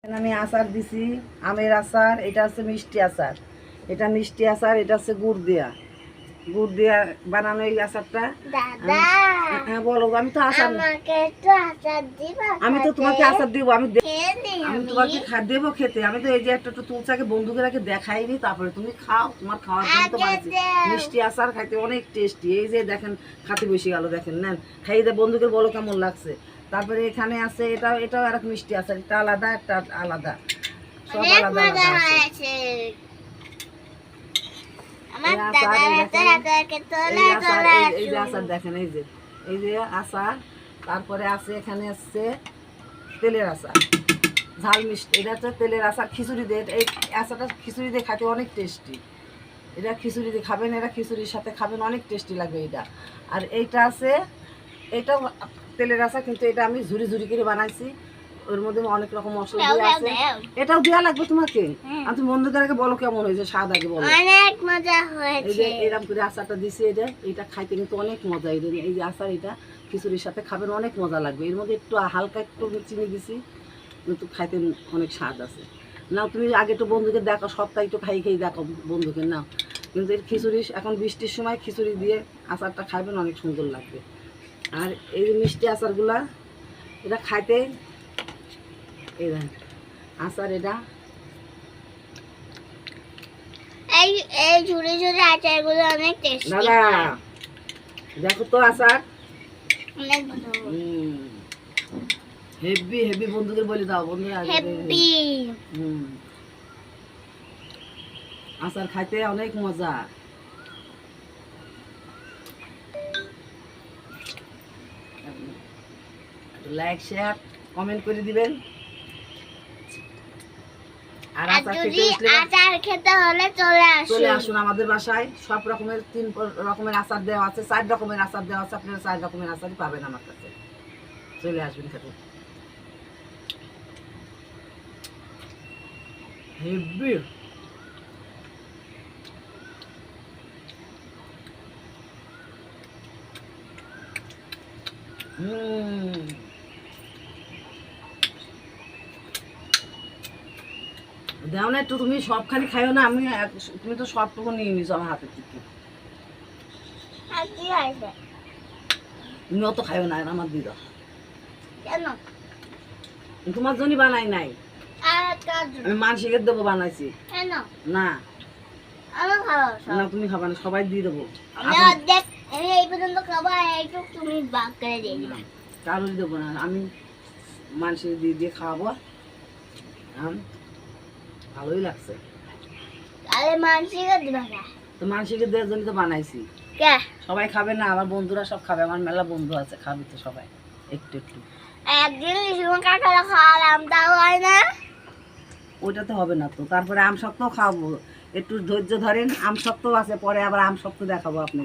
আমি আচার দিছি, আমের আচার, এটা হচ্ছে মিষ্টি আচার, এটা মিষ্টি আচার, এটা হচ্ছে গুড় দিয়া বানানো এই আচারটা। হ্যাঁ বলো, আমি তো আচার, আমি তো তোমাকে আচার দিব, আমি তোমাকে দেবো খেতে। আমি তো এই যে একটা তুলসাকে বন্ধুকে দেখাইনি, তারপরে তুমি খাও, তোমার খাওয়ার জন্য তো বানাইছি মিষ্টি আচার। খাইতে অনেক টেস্টি। এই যে দেখেন খাতে বসে গেল, দেখেন নেন খাইয়ে দে, বন্ধুকে বলো কেমন লাগছে। তারপরে এখানে আছে এটাও আর এক মিষ্টি আচার, এটা আলাদা, একটা আলাদা, সব আলাদা আলাদা আছে। এই যে আচার দেখেন, এই যে আচার। তারপরে আছে এখানে আছে তেলের আচার, ঝাল মিষ্টি। এটা হচ্ছে তেলের আচার, খিচুড়ি দিয়ে। এই আচারটা খিচুড়ি দিয়ে খাইতে অনেক টেস্টি। এটা খিচুড়ি দিয়ে খাবেন, এটা খিচুড়ির সাথে খাবেন, অনেক টেস্টি লাগবে এটা। আর এইটা আছে, এটাও তেলের আচার, কিন্তু এটা আমি ঝুরি ঝুরি করে বানাইছি। ওর মধ্যে অনেক রকম মশলা দিয়ে আছে। এটাও দেওয়া লাগবে তোমাকে। আর তুমি বন্ধুদেরকে বলো কেমন হয়েছে, স্বাদ আগে বলো। অনেক মজা হয়েছে। এই যে এরকম করে আচারটা দিছি, এটা খাইতে কিন্তু অনেক মজা। এই যে আচার, এটা খিচুড়ির সাথে খাবেন, অনেক মজা লাগবে। এর মধ্যে একটু হালকা একটু চিনি দিছি, কিন্তু খাইতে অনেক স্বাদ আছে। নাও তুমি আগে একটু বন্ধুকে দেখো, সপ্তাহে একটু খেয়ে দেখো বন্ধুকে, নাও। কিন্তু এর খিচুড়ি, এখন বৃষ্টির সময় খিচুড়ি দিয়ে আচারটা খাইবেন, অনেক সুন্দর লাগবে। আর এই যে মিষ্টি আচারগুলা, এটা খাইতে, এই আচার, এটা এই ঝুড়ি ঝুড়ি আচারগুলো অনেক টেস্টি। দাদা দেখো তো আচার, অনেক ভালো। হেভি হেভি, বন্ধুদের বলে দাও, বন্ধুরা হেভি। আচার খাইতে অনেক মজা। লাইক শেয়ার কমেন্ট করে দিবেন। আর আচার খেতে হলে চলে আসুন আমাদের বাসায়। সব রকমের 3 রকমের আচার দেওয়া আছে, 4 রকমের আচার দেওয়া আছে। আপনারা 4 রকমের আচারই পাবেন আমার কাছে। চলে আসবেন খেতে। হেভি। দাও না একটু, তুমি সবখানি খাইও না। তুমি তো সবটুকু নিয়ে নিছো আমার হাতের থেকে। তুমি অত খাইও না, আমার দিয়ে দাও। তোমার জন্য বানাই নাই, আমি মানসিকের দেবো বানাইছি। না না, তুমি খাবা না, সবাই দিয়ে দেবো। কারোর দেবো না, আমি মানুষের দিয়ে দিয়ে খাওয়াবো। ভালোই লাগছে তো, মানসিকের দেওয়ার জন্য তো বানাইছি। সবাই খাবে না, আমার বন্ধুরা সব খাবে, আমার মেলা বন্ধু আছে, খাবে তো সবাই একটু একটু। একদিন খাওয়ালাম, তাও হয় না। ওইটাতে হবে না তো। তারপরে আম শক্ত খাওয়াবো, একটু ধৈর্য ধরেন। আম শক্ত আছে, পরে আবার আম শক্ত দেখাবো আপনি।